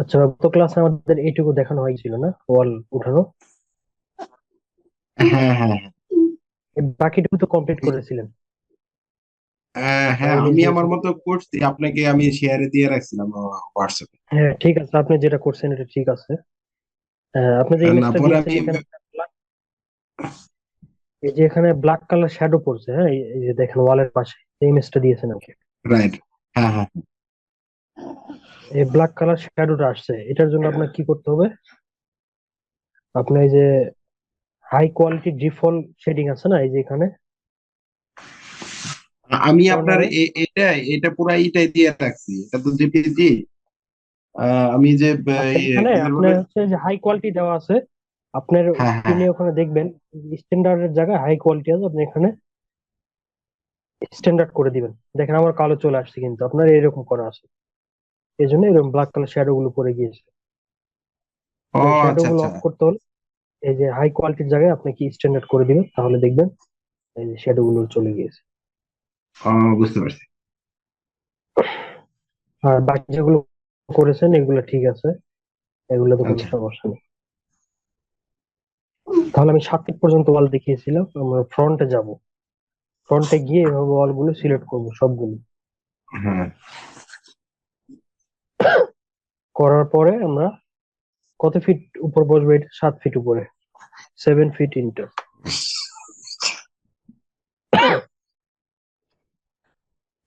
আচ্ছা, গত ক্লাসে আমাদের এইটুকু দেখানো হয়েছিল না, ওয়াল উঠানো? হ্যাঁ, হ্যাঁ, এই বাকিটুকু তো কমপ্লিট করেছিলেন, হ্যাঁ, ইমেজ আমি আমার দিয়েছিলেন। মতো করছি, আপনাকে আমি শেয়ারে দিয়ে রাখছিলাম হোয়াটসঅ্যাপে। হ্যাঁ ঠিক আছে, আপনি যেটা করছেন এটা ঠিক আছে। আপনি যে না, ইমেজটা পরে দিয়েছেন আমি এখানে এই যে এখানে ব্ল্যাক কালার শ্যাডো পড়ছে, হ্যাঁ এই যে দেখেন ওয়ালের পাশে যে ইমেজটা দিয়েছেন আমাকে, রাইট। হ্যাঁ, হ্যাঁ, এই ব্ল্যাক কালার শ্যাডোটা আসছে, এটার জন্য আপনার কি করতে হবে? আপনি এই যে হাই কোয়ালিটি ডিফল্ট শেডিং আছে না, এই যে এখানে আমি আপনার কর্নারে। এটা এটা পুরা এইটাই দিয়ে রাখছি, এটা তো জেপিজি। আমি যে আচ্ছা, এখানে কিসের আপনার বলে। হচ্ছে যে হাই কোয়ালিটি দেওয়া আছে, আপনার হ্যাঁ, হ্যাঁ, স্ক্রিনে ওখানে দেখবেন স্ট্যান্ডার্ডের জায়গায় হাই কোয়ালিটি আছে, আপনি এখানে স্ট্যান্ডার্ড করে দিবেন। দেখেন আমার কালো চলে আসছে, কিন্তু আপনার এরকম করা আছে, এই জন্য এরকম ব্ল্যাক কালার শ্যাডো গুলো পড়ে গিয়েছে। ও তো এই শ্যাডো আচ্ছা, গুলো আচ্ছা। অফ করতে হলে এই যে হাই কোয়ালিটির জায়গায় আপনি কি স্ট্যান্ডার্ড করে দিবেন, তাহলে দেখবেন এই যে শ্যাডো গুলো চলে গিয়েছে। ও, বুঝতে পারছি। আর বাকি যেগুলো করেছেন এগুলো ঠিক আছে, এগুলো তো কোনো আচ্ছা, সমস্যা নেই। তাহলে আমি 7 ফিট পর্যন্ত ওয়াল দেখিয়েছিলাম, আমরা ফ্রন্টে যাব। ফ্রন্টে গিয়ে এভাবে ওয়াল গুলো সিলেক্ট করবো সবগুলো। হ্যাঁ। করার পরে আমরা কত ফিট উপর বসবো? এটা 7 ফিট উপরে, 7 ফিট ইন্টু।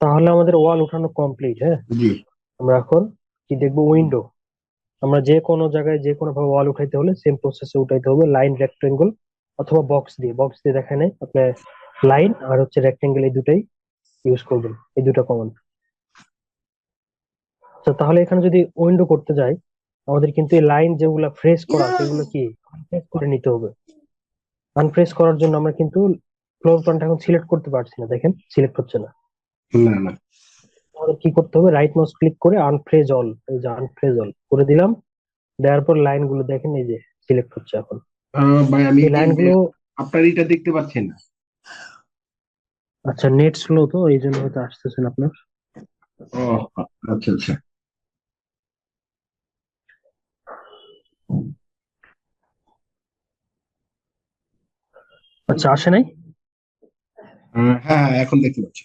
তাহলে আমাদের ওয়াল উঠানো কমপ্লিট। হ্যাঁ, জি। আমরা এখন কি দেখবো? উইন্ডো। আমরা যে কোনো জায়গায় যে কোনো ভাবে ওয়াল উঠাইতে হলে সেম প্রসেসে উঠাইতে হবে, লাইন, রেক্টেঙ্গল অথবা বক্স দিয়ে দেখা নেই আপনি। লাইন আর হচ্ছে রেক্টেঙ্গেল, এই দুটাই ইউজ করবেন, এই দুটো কমন। তো তাহলে এখানে যদি উইন্ডো করতে যাই, আমাদের কিন্তু এই লাইন যেগুলা ফ্রেজ করা আছে এগুলো কি আনফ্রেজ করে নিতে হবে। আনফ্রেজ করার জন্য আমরা কিন্তু ফ্লোর প্ল্যানটা এখন সিলেক্ট করতে পারছি না, দেখেন সিলেক্ট হচ্ছে না। না, না। আমাদের কি করতে হবে? রাইট মাউস ক্লিক করে আনফ্রেজ অল, এই যে আনফ্রেজ অল করে দিলাম। দেওয়ার পর লাইন গুলো দেখেন এই যে সিলেক্ট হচ্ছে এখন। ভাই, আমি এই লাইন গুলো, আপনার এটা দেখতে পাচ্ছি না। আচ্ছা নেট স্লো তো এই জন্য হয়তো আসতেছেন আপনার। ও আচ্ছা, আচ্ছা। আচ্ছা, আসে নাই। হ্যাঁ, হ্যাঁ, এখন দেখতে পাচ্ছি।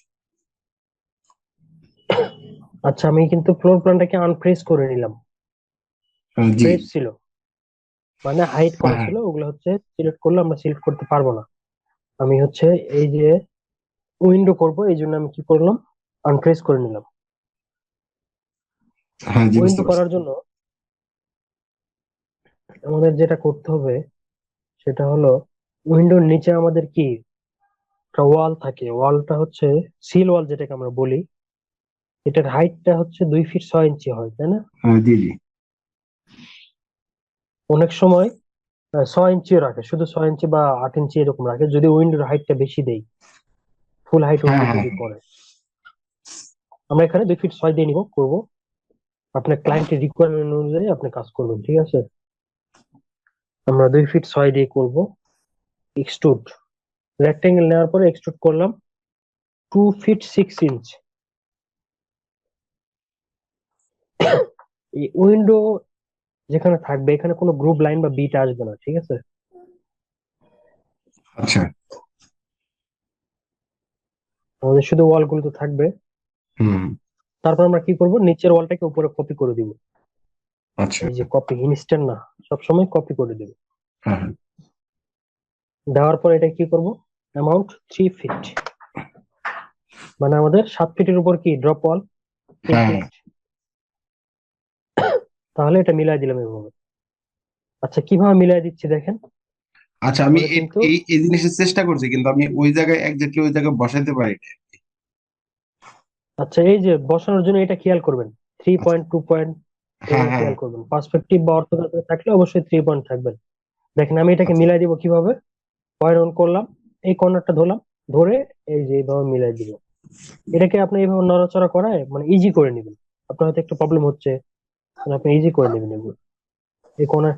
আচ্ছা, আমি কিন্তু ফ্লোর প্ল্যানটাকে আনফ্রেজ করে নিলাম। জি। ফ্রেজ ছিল মানে হাইড হ্যাঁ, করা হ্যাঁ। ছিল, ওগুলো হচ্ছে সিলেক্ট করলে আমরা সিলেক্ট করতে পারবো না। আমি হচ্ছে এই যে উইন্ডো করব, এই জন্য আমি কি করলাম? আনফ্রেজ করে নিলাম। হ্যাঁ, জি, বুঝতে উইন্ডো পারছি। করার জন্য আমাদের যেটা করতে হবে সেটা হলো, উইন্ডোর নিচে আমাদের কি একটা ওয়াল থাকে, ওয়ালটা হচ্ছে সিল ওয়াল যেটাকে আমরা বলি। এটার হাইটটা হচ্ছে 2 ফিট 6 ইঞ্চি হয়, তাই না? হ্যাঁ, জি, জি। অনেক সময় 6 ইঞ্চিও রাখে, শুধু 6 ইঞ্চি বা 8 ইঞ্চি এরকম রাখে, যদি উইন্ডোর হাইটটা বেশি দেই, ফুল হাইট হ্যাঁ, উইন্ডো হ্যাঁ, যদি করে। আমরা এখানে 2 ফিট 6 দিয়ে নিব, করব। আপনার ক্লায়েন্টের রিকোয়ারমেন্ট অনুযায়ী আপনি কাজ করবেন, ঠিক আছে? আমরা 2 ফিট 6 দিয়ে করব। এক্সট্রুড, রেক্টেঙ্গেল নেওয়ার পরে এক্সট্রুড করলাম 2 ফিট 6 ইঞ্চ। এই উইন্ডো যেখানে থাকবে এখানে কোনো গ্রুপ লাইন বা বিট আসবে না, ঠিক আছে? আচ্ছা। আমাদের শুধু ওয়াল গুলো তো থাকবে। হুম। তারপর আমরা কি করব? নিচের ওয়ালটাকে উপরে কপি করে দিব। আচ্ছা। এই যে কপি ইনস্ট্যান্ট না, সবসময় কপি করে দিব। হ্যাঁ, হ্যাঁ, দেওয়ার পর এটা কি করব? অ্যামাউন্ট 3 ফিট, মানে আমাদের 7 ফিটের উপর কি ড্রপ ওয়াল, থ্রি হ্যাঁ, হ্যাঁ। ফিট তাহলে এটা মিলাই দিলাম এভাবে। আচ্ছা, কিভাবে মিলাই দিচ্ছি দেখেন। আচ্ছা, আমি আমাদের কিন্তু, এই এই জিনিসের চেষ্টা করছি, কিন্তু আমি ওই জায়গায় একজাক্টলি ওই জায়গায় বসাতে পারি না। আচ্ছা এই যে বসানোর জন্য এটা খেয়াল করবেন, থ্রি আচ্ছা। পয়েন্ট টু পয়েন্ট হ্যাঁ, এগুলো হ্যাঁ, খেয়াল করবেন। পার্সপেক্টিভ বা অর্থোগ্রাফি থাকলে অবশ্যই 3 পয়েন্ট থাকবেন। দেখেন আমি এটাকে আচ্ছা, মিলাই দিব কিভাবে। পয়েন্ট অন করলাম, এই কর্নারটা ধরলাম, ধরে এই যে এইভাবে মিলাই দিব। এটাকে আপনি এইভাবে নড়াচড়া করায় মানে ইজি করে নেবেন। আপনার হয়তো একটু প্রবলেম হচ্ছে, মানে আপনি ইজি করে নেবেন এগুলো। এই কর্নার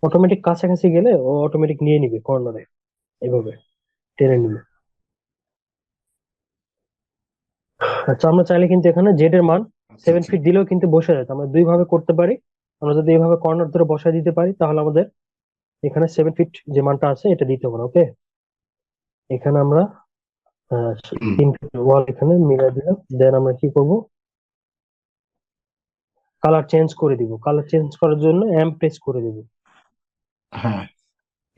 অটোমেটিক কাছাকাছি গেলে ও অটোমেটিক নিয়ে নিবে কর্নারে, এইভাবে টেনে নিবে। আচ্ছা, আমরা চাইলে কিন্তু এখানে জেড এর মান আচ্ছা 7 ফিট আচ্ছা। দিলেও কিন্তু বসে যায়। আমরা দুই ভাবে করতে পারি। আমরা যদি এইভাবে কর্নার ধরে বসায় দিতে পারি তাহলে আমাদের এখানে 7 ফিট যে মানটা আছে এটা দিতে হবে না। ওকে, এখানে আমরা আহ, হুম। 3 ফিট ওয়াল এখানে মিলাই দিলাম। দেন আমরা কি করব, কালার চেঞ্জ করে দিব। কালার চেঞ্জ করার জন্য এম প্রেস করে দিব। হ্যাঁ।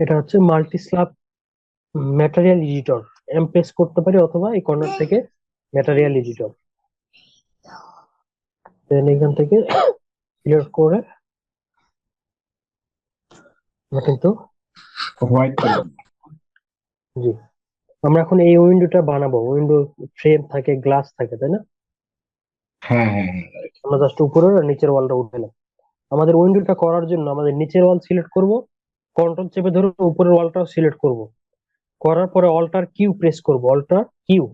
এটা হচ্ছে multi slab material editor. M press করতে পারি অথবা এই কর্নার থেকে ম্যাটেরিয়াল এডিটর। দেন এখান থেকে সিলেক্ট করে আমরা কিন্তু, হোয়াইট কালার। জি, আমরা এখন এই উইন্ডোটা বানাবো। উইন্ডো ফ্রেম থাকে, গ্লাস থাকে, তাই না? হ্যাঁ হ্যাঁ হ্যাঁ। আমরা জাস্ট উপরের আর নিচের ওয়ালটা উঠালাম। আমাদের উইন্ডোটা করার জন্য আমাদের নিচের ওয়াল সিলেক্ট করব, কন্ট্রোল চেপে ধরে উপরের ওয়ালটাও সিলেক্ট করব। করার পরে অল্টার কিউ প্রেস করব, অল্টার কিউ।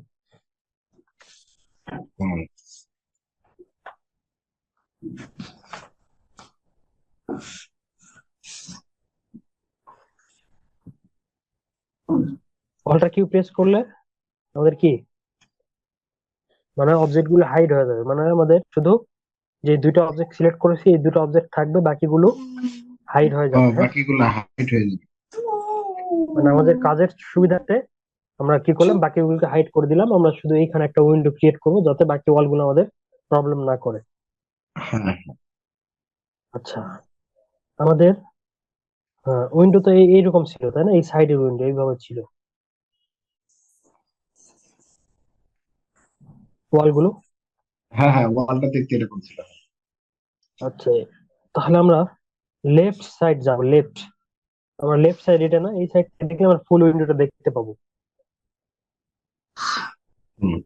হুম। অল্টার কিউ প্রেস করলে আমাদের কি, মানে অবজেক্ট গুলো হাইড হয়ে যাবে। মানে আমাদের শুধু যে দুইটা অবজেক্ট সিলেক্ট করেছি এই দুটো অবজেক্ট থাকবে, বাকিগুলো হাইড হয়ে ও, যাবে। হ্যাঁ, বাকিগুলো হাইট হয়ে যাবে। মানে আমাদের কাজের সুবিধাতে আমরা কি করলাম, বাকিগুলোকে হাইড করে দিলাম। আমরা শুধু এইখানে একটা উইন্ডো ক্রিয়েট করবো যাতে বাকি ওয়াল গুলো আমাদের প্রবলেম না করে। হ্যাঁ। আচ্ছা, আমাদের উইন্ডো তো এইরকম ছিল, তাই না? এই সাইডের উইন্ডো এইভাবে ছিল ওয়াল গুলো। হ্যাঁ হ্যাঁ, ওয়ালটা দেখতে এরকম ছিল। আচ্ছা, তাহলে আমরা লেফট সাইড যাব। লেফট, আমরা লেফট সাইড, এটা না, এই সাইড দেখলে আমরা ফুল উইন্ডোটা দেখতে পাবো। হুম।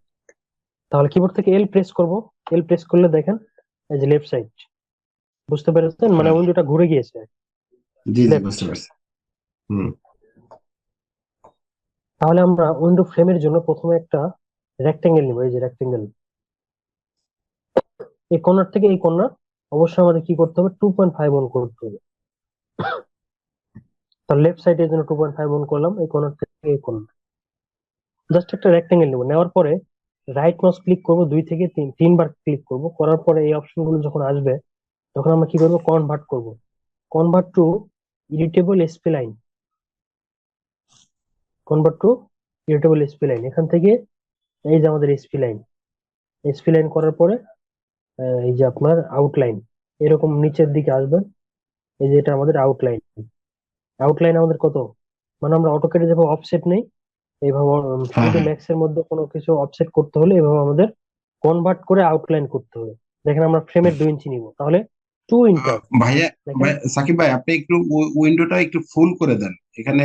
তাহলে কিবোর্ড থেকে এল প্রেস করব। এল প্রেস করলে দেখেন এই যে লেফট সাইড, বুঝতে পেরেছেন? মানে হ্যাঁ। উইন্ডোটা ঘুরে গিয়েছে জি জি, লেফট। বুঝতে পারছি। হুম। তাহলে আমরা উইন্ডো ফ্রেমের জন্য প্রথমে একটা রেক্টেঙ্গেল নিব। এই যে রেক্টেঙ্গেল, এই কর্নার থেকে এই কর্নার অবশ্যই আমাদের কি করতে হবে, 2.5 অন করতে হবে। তার লেফট সাইডের জন্য 2.5 অন করলাম, এই কর্নার থেকে এই কর্নার। জাস্ট একটা রেক্টেঙ্গেল নেবো, নেওয়ার পরে রাইট মাউস ক্লিক করব, 2 থেকে 3 বার ক্লিক করব। করার পরে এই অপশন গুলো যখন আসবে তখন আমরা কি করব, কনভার্ট করব। Convert to editable spline. Convert to editable spline, এখান থেকে এই যে আমাদের স্প্লাইন, স্প্লাইন করার পরে এই যে আপনার আউটলাইন এরকম নিচের দিকে আসবে। এই যে এটা আমাদের আউটলাইন। আউটলাইন আমাদের কত, মানে আমরা অটোক্যাডে যেভাবে অফসেট নেই এইভাবে হ্যাঁ 3D হ্যাঁ। ম্যাক্স এর মধ্যে কোনো কিছু অফসেট করতে হলে এভাবে আমাদের কনভার্ট করে আউটলাইন করতে হবে। দেখেন আমরা ফ্রেমের 2 ইঞ্চি নিব, তাহলে 2 ইন্টার। ভাইয়া, দেখেন, সাকিব ভাই, আপনি একটু উইন্ডোটা একটু ফুল করে দেন। এখানে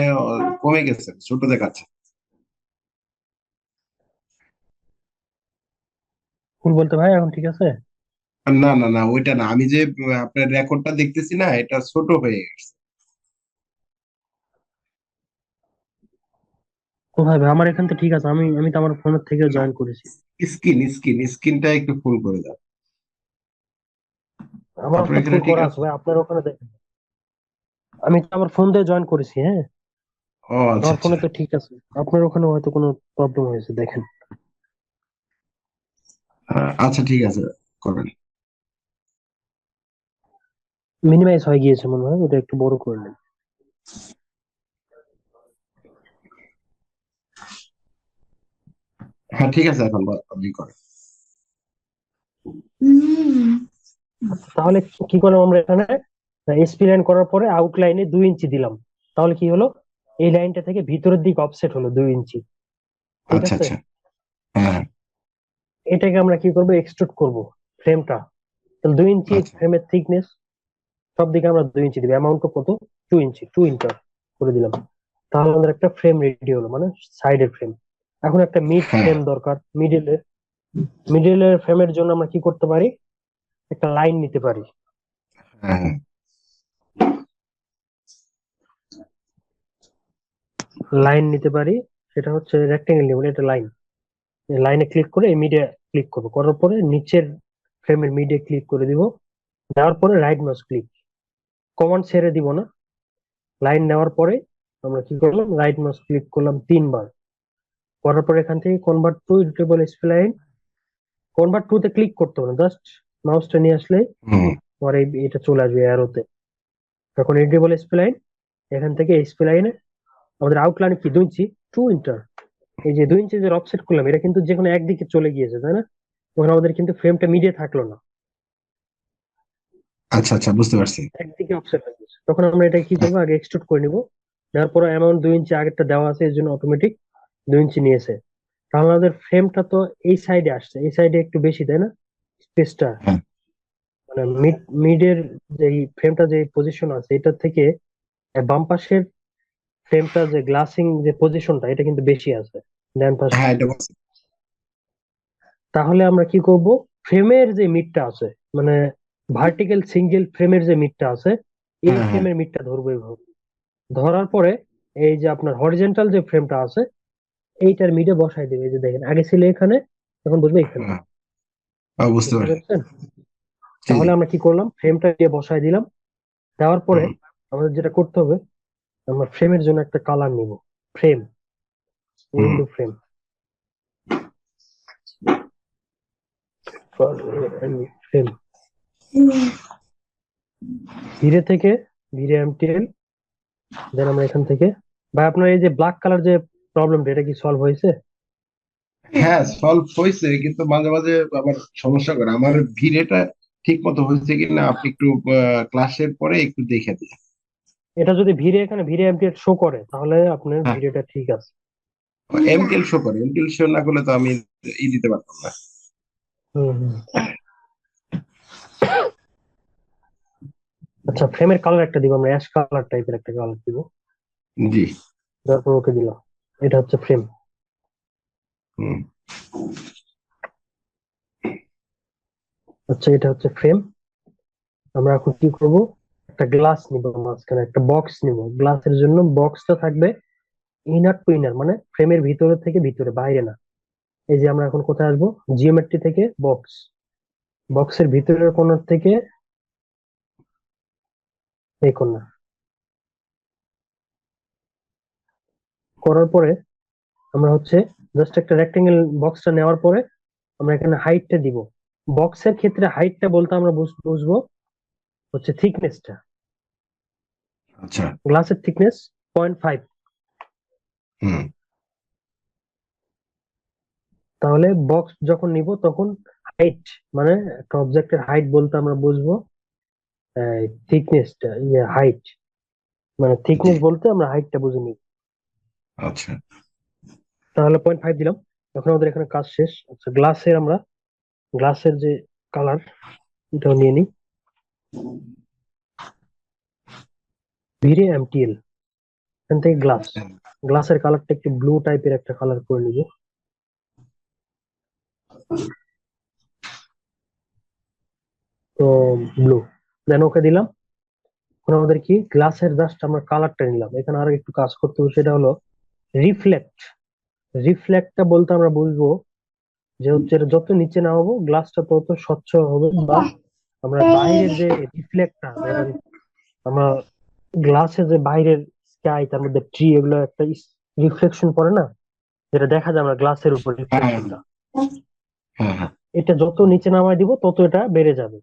কমে গেছে, ছোট দেখাচ্ছে। ভুল বলতে ভাই এখন ঠিক আছে? না না না, ওইটা না, আমি যে আপনার রেকর্ডটা দেখতেছি না, এটা ছোট হয়ে গেছে। কোথায় ভাই? আমার এখান থেকে ঠিক আছে, আমি আমি তো আমার ফোনের থেকে না, জয়েন করেছি। স্ক্রিনটা একটু ফুল করে দেন। আমার আপনার তো এখানে ফুল ঠিক করা আছে আছে? ভাই, আপনার ওখানে দেখেন। আমি তো আমার ফোন দিয়ে জয়েন করেছি। হ্যাঁ, ও আচ্ছা আমার আচ্ছা। ফোনে তো ঠিক আছে। আপনার ওখানে হয়তো কোনো প্রবলেম হয়েছে, দেখেন। আচ্ছা ঠিক আছে, করেন। মিনিমাইজ হয়ে গিয়েছে মনে হয়, ওটা একটু বড় করে নেন। হ্যাঁ ঠিক আছে, এখন আপনি করেন। তাহলে কি করলাম আমরা এখানে, এসপি লাইন করার পরে আউটলাইনে 2 ইঞ্চি দিলাম। তাহলে কি হলো, এই লাইনটা থেকে ভিতরের দিক অফসেট হলো 2 ইঞ্চি। ঠিক আচ্ছা আছে, আচ্ছা। হ্যাঁ হ্যাঁ। এটাকে আমরা কি করব, এক্সট্রুড করব ফ্রেমটা। তাহলে 2 ইঞ্চি আচ্ছা। ফ্রেমের থিকনেস, সব দিকে আমরা 2 ইঞ্চি দিব। অ্যামাউন্ট কত, 2 ইঞ্চি, 2 ইন্টার করে দিলাম। তাহলে আমাদের একটা ফ্রেম রেডি হলো, মানে সাইডের ফ্রেম। এখন একটা মিড হ্যাঁ ফ্রেম দরকার, মিডিলের ফ্রেমের জন্য আমরা কি করতে পারি, একটা লাইন নিতে পারি। হ্যাঁ হ্যাঁ। লাইন নিতে পারি, সেটা হচ্ছে রেক্টেঙ্গেল নিব, এটা লাইন। লাইনে ক্লিক করে এই মিডিয়া ক্লিক করবো, করার পরে নিচের ফ্রেমের মিডিয়া ক্লিক করে দিব। দেওয়ার পরে রাইট মাউস ক্লিক, কমান্ড ছেড়ে দিব না। লাইন নেওয়ার পরে আমরা কি করলাম, রাইট মাউস ক্লিক করলাম 3 বার। করার পরে এখান থেকে convert to editable spline, convert to তে ক্লিক করতে হবে না, জাস্ট মাউসটা নিয়ে আসলে হুম। পরে এটা চলে আসবে অ্যারোতে। তখন এডিবল স্প্লাইন, এখান থেকে স্প্লাইনে আমাদের আউটলাইন কি 2 ইঞ্চি, 2 ইন্টার। এই যে 2 ইঞ্চি যে অফসেট করলাম এটা কিন্তু যে কোনো একদিকে চলে গিয়েছে, তাই না? তখন আমাদের কিন্তু ফ্রেমটা মিডিয়ে থাকলো না, আচ্ছা আচ্ছা, বুঝতে পারছি। একদিকে অফসেট হয়ে গেছে। তখন আমরা এটা কি করবো, আগে এক্সট্রুড করে নিব। নেওয়ার পর অ্যামাউন্ট 2 ইঞ্চি আগেরটা দেওয়া আছে, এর জন্য অটোমেটিক 2 ইঞ্চি নিয়েছে। তাহলে আমাদের ফ্রেমটা তো এই সাইডে আসছে, এই সাইডে একটু বেশি, তাই না? স্পেসটা হ্যাঁ মানে মিডের যে ফ্রেমটা যে পজিশন আছে এটা থেকে বাম পাশের ফ্রেমটা যে গ্লাসিং যে পজিশনটা এটা কিন্তু বেশি আছে ডান পাশে। হ্যাঁ, এটা বলছি। তাহলে আমরা কি করব, ফ্রেমের যে মিডটা আছে, মানে ভার্টিক্যাল সিঙ্গেল ফ্রেমের যে মিডটা আছে, এই হ্যাঁ হ্যাঁ ফ্রেমের মিডটা ধরবো এইভাবে। ধরার পরে এই যে আপনার হরিজন্টাল যে ফ্রেমটা আছে এইটার মিডে বসাই দেবে। এই যে দেখেন আগে ছিল এখানে, এখন বসবে এখানে। হ্যাঁ, বুঝতে বুঝতে পারছি। পেরেছেন? জি জি। তাহলে আমরা কি করলাম, ফ্রেমটা দিয়ে বসাই দিলাম। দেওয়ার পরে হুম আমাদের যেটা করতে হবে, আমরা ফ্রেমের জন্য একটা কালার নিব। ফ্রেম, হুম। উইন্ডো ফ্রেম, ফ্রেম ভিরে থেকে, ভিরে এমটিএল। দেন আমরা এখান থেকে, ভাই আপনার এই যে ব্ল্যাক কালার যে প্রবলেমটা এটা কি সলভ হয়েছে? হ্যাঁ, সলভ হয়েছে, কিন্তু মাঝে মাঝে আবার সমস্যা করে। আমার ভিড়েটা ঠিক মতো হয়েছে কিনা আপনি একটু ক্লাসের পরে একটু দেখে দিন। এটা যদি ভিরে, এখানে ভিরে এমটিএল শো করে তাহলে আপনার হ্যাঁ, ভিডিওটা ঠিক আছে। এমটেল শো করে, এমটেল শো না করলে তো আমি দিতে পারতাম না। হুম হুম। আচ্ছা, ফ্রেমের কালার একটা দিব আমরা, অ্যাশ কালার টাইপের একটা কালার দিব। জি। তারপর ওকে দিলাম। এটা হচ্ছে ফ্রেম। হুম আচ্ছা, এটা হচ্ছে ফ্রেম। আমরা এখন কি করব, একটা গ্লাস নিব, মাঝখানে একটা বক্স নিব। গ্লাসের জন্য বক্সটা থাকবে ইনার টু ইনার, মানে ফ্রেমের ভিতরে থেকে ভিতরে, বাইরে না। এই যে আমরা এখন কোথায় আসবো, জিওমেট্রি থেকে বক্স, বক্সের ভিতরের কর্নার থেকে এই কর্নার করার পরে আমরা হচ্ছে জাস্ট একটা রেক্টেঙ্গেল বক্সটা নেওয়ার পরে আমরা এখানে হাইটটা দিব। বক্সের ক্ষেত্রে হাইটটা বলতে আমরা বুঝবো হচ্ছে থিকনেসটা, আচ্ছা। গ্লাসের থিকনেস 0.5। হুম তাহলে বক্স যখন নিব তখন হাইট, মানে একটা অবজেক্টের হাইট বলতে আমরা বুঝবো থিকনেসটা, হাইট মানে জি। থিকনেস বলতে আমরা হাইটটা বুঝে নিব। আচ্ছা। তাহলে 0.5 দিলাম। এখন আমাদের এখানে কাজ শেষ। আচ্ছা, গ্লাসের আমরা গ্লাসের যে কালার এটাও নিয়ে নিই, ভিরে এমটিএল। এখান থেকে গ্লাস, গ্লাসের কালারটা একটু ব্লু টাইপের একটা কালার করে নিব। তো ব্লু, দেন ওকে দিলাম। এখন আমাদের কি, গ্লাসের জাস্ট আমরা কালারটা নিলাম। এখানে আর একটু কাজ করতে হবে, সেটা হলো রিফ্লেক্ট। রিফ্লেক্টটা বলতে আমরা বুঝবো যে হচ্ছে এটা যত নিচে নামাবো গ্লাসটা তত স্বচ্ছ হবে, বা আমরা বাইরের যে রিফ্লেক্টটা ধরেন, আমরা গ্লাসে যে বাইরের স্কাই, তার মধ্যে ট্রি, এগুলো একটা রিফ্লেকশন পড়ে না, যেটা দেখা যায় আমরা গ্লাসের উপর হ্যাঁ রিফ্লেকশনটা, হ্যাঁ হ্যাঁ। এটা যত নিচে নামায় দিব তত এটা বেড়ে যাবে।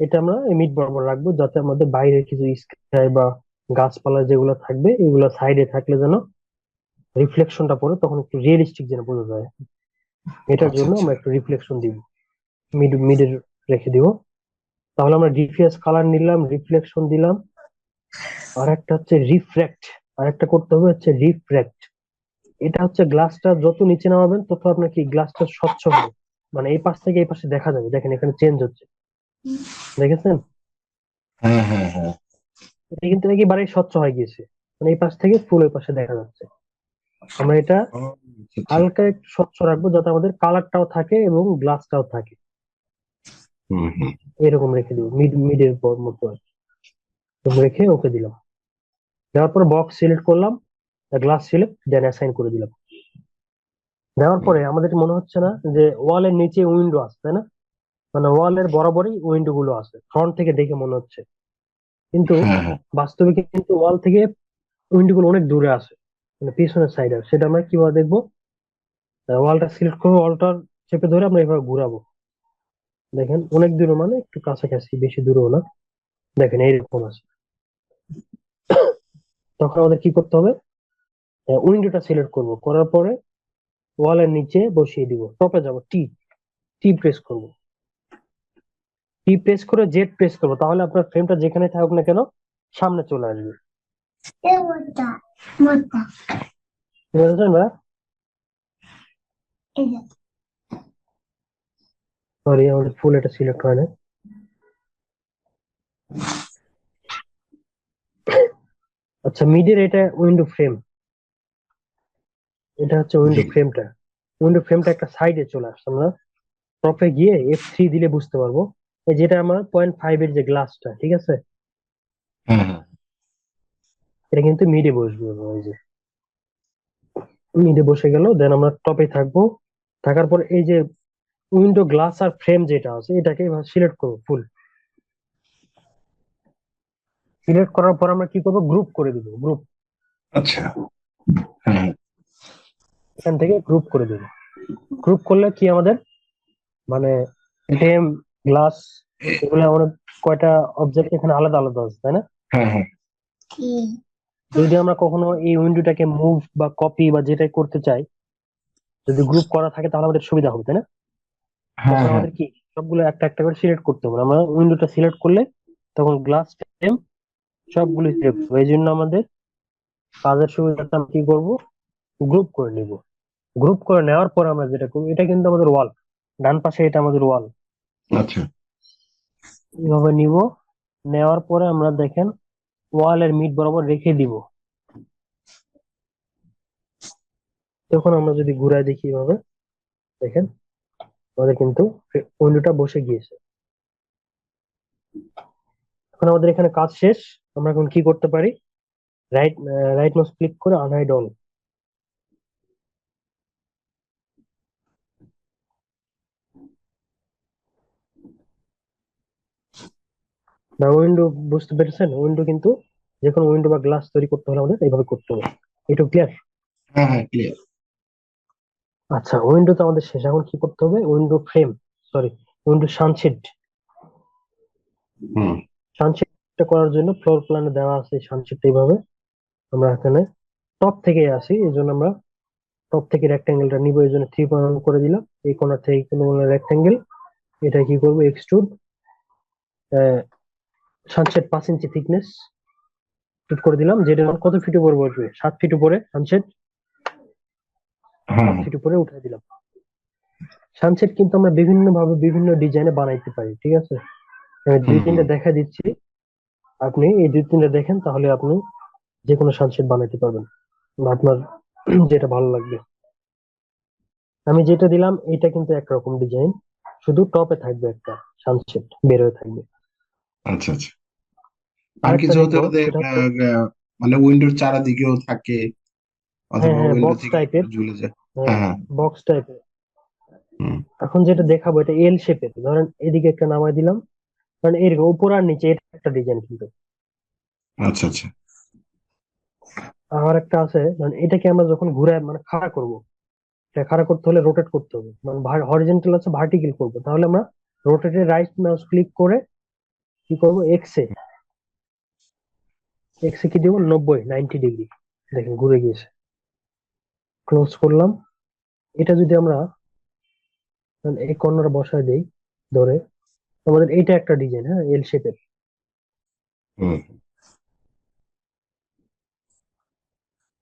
এটা আমরা মিড বরাবর রাখবো যাতে আমাদের বাইরের কিছু স্কাই বা গাছপালা যেগুলো থাকবে এগুলো সাইডে থাকলে যেন রিফ্লেকশনটা পড়ে তখন একটু রিয়েলিস্টিক যেন বোঝা যায়। এটার আচ্ছা জন্য আচ্ছা। আমরা একটু রিফ্লেকশন দিব, মিডের রেখে দিব। তাহলে আমরা ডিপিএস কালার নিলাম, রিফ্লেকশন দিলাম। আর একটা হচ্ছে রিফ্র্যাক্ট, আর একটা করতে হবে হচ্ছে রিফ্র্যাক্ট। এটা হচ্ছে গ্লাসটা যত নিচে নামাবেন তত আপনার কি গ্লাসটা স্বচ্ছ হবে, মানে এই পাশ থেকে এই পাশে দেখা যাবে। দেখেন এখানে চেঞ্জ হচ্ছে, দেখেছেন? হ্যাঁ হ্যাঁ হ্যাঁ। এটা কিন্তু একেবারেই স্বচ্ছ হয়ে গিয়েছে, মানে এই পাশ থেকে ফুল ওই পাশে দেখা যাচ্ছে। আমরা এটা ও, আচ্ছা আচ্ছা। হালকা একটু স্বচ্ছ রাখবো যাতে আমাদের কালারটাও থাকে এবং গ্লাসটাও থাকে। হুম হুম। এরকম রেখে দিব, মিডের মতো আর কি। এরকম রেখে ওকে দিলাম। দেওয়ার পর বক্স সিলেক্ট করলাম, গ্লাস সিলেক্ট, দেন অ্যাসাইন করে দিলাম। দেওয়ার হুম। পরে আমাদের মনে হচ্ছে না যে ওয়ালের নিচে উইন্ডো আছে, তাই না? মানে ওয়ালের বরাবরই উইন্ডো গুলো আছে, ফ্রন্ট থেকে দেখে মনে হচ্ছে, কিন্তু হ্যাঁ হ্যাঁ। বাস্তবে কিন্তু ওয়াল থেকে উইন্ডো গুলো অনেক দূরে আছে, মানে পিছনের সাইডে। সেটা আমরা কিভাবে দেখবো, ওয়ালটা সিলেক্ট করবো, ওয়ালটার চেপে ধরে আমরা এভাবে ঘুরাবো। দেখেন অনেক দূরে মানে একটু কাছাকাছি, বেশি দূরেও না। দেখেন এইরকম আছে। তখন আমাদের কি করতে হবে, উইন্ডোটা সিলেক্ট করব, করার পরে ওয়ালের নিচে বসিয়ে দিব, টপে যাব, টি টি প্রেস করব, টি প্রেস করে জেড প্রেস করব, তাহলে আপনার ফ্রেমটা যেখানে থাকুক না কেন সামনে চলে আসবে। বুঝতে পেরেছেন ভাইয়া? সরি, আমাদের ফুল এটা সিলেক্ট হয় না। আচ্ছা, মিডের এটা উইন্ডো ফ্রেম, এটা হচ্ছে জি। উইন্ডো ফ্রেমটা। উইন্ডো ফ্রেমটা একটা সাইডে চলে আসছে, আমরা টপে গিয়ে F3 দিলে বুঝতে পারবো। এই যেটা আমার 0.5 এর যে গ্লাসটা, ঠিক আছে, হ্যাঁ হ্যাঁ। এটা কিন্তু মিডে বসবে। ওই যে মিডে বসে গেল, দেন আমরা টপে থাকবো। থাকার পর এই যে উইন্ডো গ্লাস আর ফ্রেম যেটা আছে এটাকে সিলেক্ট করবো ফুল। সিলেক্ট করার পর আমরা কি করবো, গ্রুপ করে দিব, গ্রুপ। আচ্ছা। হ্যাঁ এখান থেকে গ্রুপ করে দিব। গ্রুপ করলে কি আমাদের মানে ফ্রেম, গ্লাস, এগুলো অনেক কয়টা অবজেক্ট এখানে আলাদা আলাদা আছে, তাই না? হ্যাঁ হ্যাঁ। যদি আমরা কখনো এই উইন্ডোটাকে মুভ বা কপি বা যেটাই করতে চাই, যদি গ্রুপ করা থাকে তাহলে আমাদের সুবিধা হবে, তাই না? হ্যাঁ তখন হ্যাঁ। আমাদের কি সবগুলো একটা একটা করে সিলেক্ট করতে হবে। আমরা উইন্ডোটা সিলেক্ট করলে তখন গ্লাস, ফ্রেম সবগুলো সিলেক্ট করবো। এই জন্য আমাদের কাজের সুবিধাটা আমরা কি করবো, গ্রুপ করে নিব। গ্রুপ করে নেওয়ার পর আমরা যেটা করবো, এটা কিন্তু আমাদের ওয়াল, ডান পাশে এটা আমাদের ওয়াল। আচ্ছা। এইভাবে নিব, নেওয়ার পরে আমরা দেখেন ওয়ালের মিড বরাবর রেখে দিব। তখন আমরা যদি ঘুরায় দেখি এভাবে, দেখেন আমাদের কিন্তু উইন্ডোটা বসে গিয়েছে। এখন আমাদের এখানে কাজ শেষ। আমরা এখন কি করতে পারি, রাইট রাইট মাউস ক্লিক করে আনহাইড অল। না, উইন্ডো বুঝতে পেরেছেন? উইন্ডো কিন্তু যে কোনো উইন্ডো বা গ্লাস তৈরি করতে হলে আমাদের এইভাবে করতে হবে। এটা ক্লিয়ার? হ্যাঁ হ্যাঁ, ক্লিয়ার। আচ্ছা, উইন্ডো তো আমাদের শেষ। এখন কি করতে হবে, window frame, sorry, window sunshade. Hmm. সানশেডটা করার জন্য ফ্লোর প্ল্যানে দেওয়া আছে সানশেডটা এইভাবে। আমরা এখানে টপ থেকে আসি, এই জন্য আমরা টপ থেকে রেক্টেঙ্গেলটা নিব, এই জন্য 3 করে দিলাম। এই কর্নার থেকে কোনো রেক্টেঙ্গেল, এটা কি করবো, এক্সট্রুড সানশেড 5 ইঞ্চি থিকনেস করে দিলাম। যেটা কত ফিট উপরে বসবে, 7 ফিট উপরে সানশেড, হ্যাঁ 7 ফিট উপরে উঠাই দিলাম। সানসেট কিন্তু আমরা বিভিন্ন ভাবে বিভিন্ন ডিজাইনে বানাইতে পারি, ঠিক আছে? আমি দুই হুম হুম। তিনটা দেখা দিচ্ছি, আপনি এই দুই তিনটা দেখেন, তাহলে আপনি যে কোনো সানসেট বানাইতে পারবেন বা আপনার যেটা ভালো লাগবে। আমি যেটা দিলাম এটা কিন্তু একরকম ডিজাইন, শুধু টপে থাকবে একটা সানসেট বের হয়ে থাকবে। আচ্ছা আচ্ছা। আর আরেকটা কিছু হতে দেখবো, হতে সেটা হচ্ছে মানে উইন্ডোর চারাদিকেও থাকে, হ্যাঁ অথবা হ্যাঁ, উইন্ডো বক্স থেকে একটু টাইপের। ঝুলে যায়। হ্যাঁ, হ্যাঁ হ্যাঁ। বক্স টাইপের। হুম। এখন যেটা দেখাবো এটা এল শেপের, ধরেন এদিকে একটা নামাই দিলাম, কারণ এর উপর আর নিচে এটা একটা ডিজাইন কিন্তু। আচ্ছা আচ্ছা। আর একটা আছে, মানে এটাকে আমরা যখন ঘুরায় মানে খাড়া করব, এটা খাড়া করতে হলে রোটেট করতে হবে, মানে হরিজন্টাল আছে ভার্টিক্যাল করবো, তাহলে আমরা রোটেটে রাইট মাউস ক্লিক করে কি করবো, এক্সে, এক্সে কি দিব, 90 ডিগ্রি। দেখেন ঘুরে গিয়েছে। ক্লোজ করলাম। এটা যদি আমরা এই কর্নারে বসায় দেই ধরে, আমাদের এটা একটা ডিজাইন, হ্যাঁ, এল শেপের। হুম।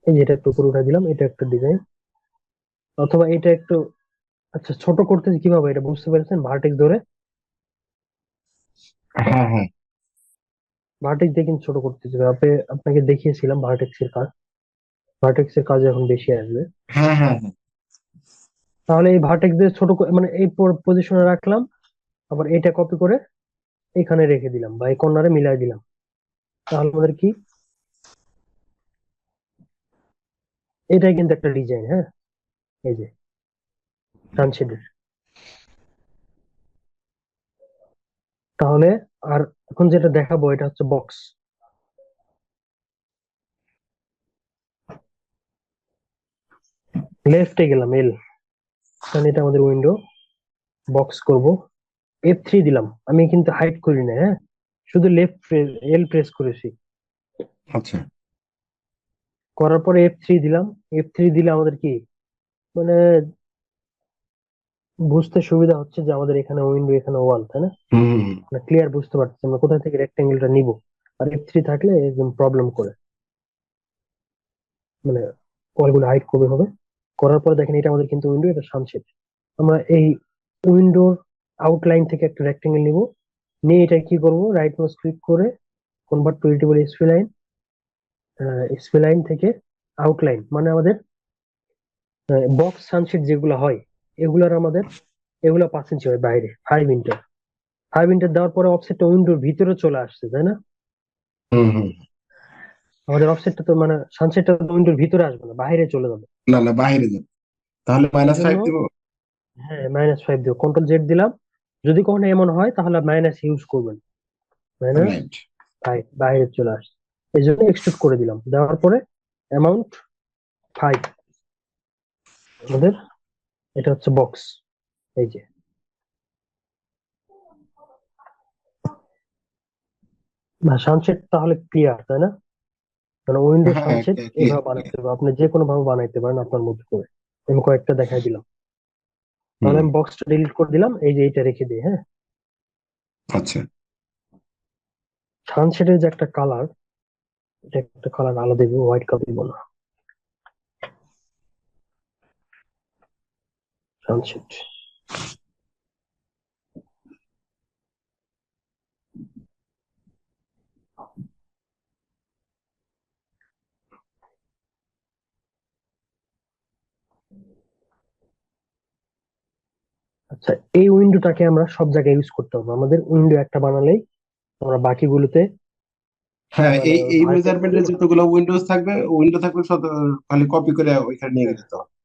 এই যে এটা একটু উপরে উঠে দিলাম, এটা একটা ডিজাইন। অথবা এটা একটু, আচ্ছা, ছোট করতেছি কিভাবে এটা বুঝতে পেরেছেন, ভার্টেক্স ধরে, হ্যাঁ হ্যাঁ। ভার্টেক্স দিয়ে কিন্তু ছোট করতেছি। আপনাকে দেখিয়েছিলাম ভার্টেক্স এর কাজ, ভার্টেক্স এর কাজ এখন বেশি আসবে। হ্যাঁ হ্যাঁ। তাহলে এই ভার্টেক্স দিয়ে মানে এই পজিশনে রাখলাম, আবার এটা কপি করে এখানে রেখে দিলাম বা এই কর্নারে মিলাই দিলাম। তাহলে আমাদের কি, এটাই কিন্তু একটা ডিজাইন, হ্যাঁ, এই যে সানশেডের। তাহলে আর এখন যেটা দেখাবো এটা হচ্ছে বক্স। লেফটে গেলাম, এল, কারণ এটা আমাদের উইন্ডো। বক্স করব, F3 দিলাম। আমি কিন্তু হাইড করি না, হ্যাঁ, শুধু এল প্রেস করেছি। আচ্ছা। করার পরে F3 দিলাম। F3 দিলে আমাদের কি মানে বুঝতে সুবিধা হচ্ছে যে আমাদের এখানে উইন্ডো, এখানে ওয়াল, তাই না? হুম। মানে ক্লিয়ার বুঝতে পারছি আমরা কোথা থেকে রেক্টেঙ্গেলটা নিব। আর F3 থাকলে একদম প্রবলেম করে, মানে ওয়ালগুলো হাইড করবে হবে। করার পরে দেখেন এটা আমাদের কিন্তু উইন্ডো, এটা সানশেড। আমরা এই উইন্ডোর আউটলাইন থেকে একটা রেক্টেঙ্গেল নিব, নিয়ে এটা কি করব, রাইট মাউস ক্লিক করে convert to editable spline, spline থেকে আউটলাইন, মানে আমাদের বক্স সানশেড যেগুলো হয় এগুলার আমাদের এগুলা 5 ইঞ্চি হয় বাইরে, 5 ইঞ্চার। 5 ইঞ্চার দেওয়ার পরে অফসেটটা উইন্ডোর ভিতরে চলে আসছে, তাই না? হুম। হুম। আমাদের অফসেটটা তো মানে সানসেটটা তো উইন্ডোর ভিতরে আসবে না, বাইরে চলে যাবে। না না, বাইরে যাবে, তাহলে এই -5 জন্য দিব। হ্যাঁ, -5 দিব, কন্ট্রোল Z দিলাম। যদি কখনো এমন হয় তাহলে মাইনাস ইউজ করবেন, রাইট। -5 বাইরে চলে আসছে। এই জন্য এক্সট্রুড করে দিলাম, দেওয়ার পরে অ্যামাউন্ট 5 আমাদের, এটা হচ্ছে বক্স। এই যে সানসেট তাহলে ক্লিয়ার, তাই না? মানে উইন্ডো হ্যাঁ, সানসেট ক্লিয়ার এভাবে বানাইতে ক্লিয়ার। হবে, আপনি যে কোনো ভাবে বানাইতে পারেন আপনার মতো করে। আমি কয়েকটা দেখাই দিলাম। তাহলে হুম। আমি বক্সটা ডিলিট করে দিলাম, এই যে এইটা রেখে দিই, হ্যাঁ। আচ্ছা। সানসেটের যে একটা কালার, এটা একটা কালার আলাদা দিব, হোয়াইট কালার দিব না। সানসেট, আচ্ছা, এই উইন্ডোটাকে আমরা সব জায়গায় ইউজ করতে হবে। আমাদের উইন্ডো একটা বানালেই আমরা বাকিগুলোতে হ্যাঁ, মানে এই এই ভাগ করে মেজারমেন্টের করে, যতগুলো উইন্ডোজ থাকবে, উইন্ডো থাকবে, খালি কপি করে ওইখানে নিয়ে হ্যাঁ, গেলে তো হবে।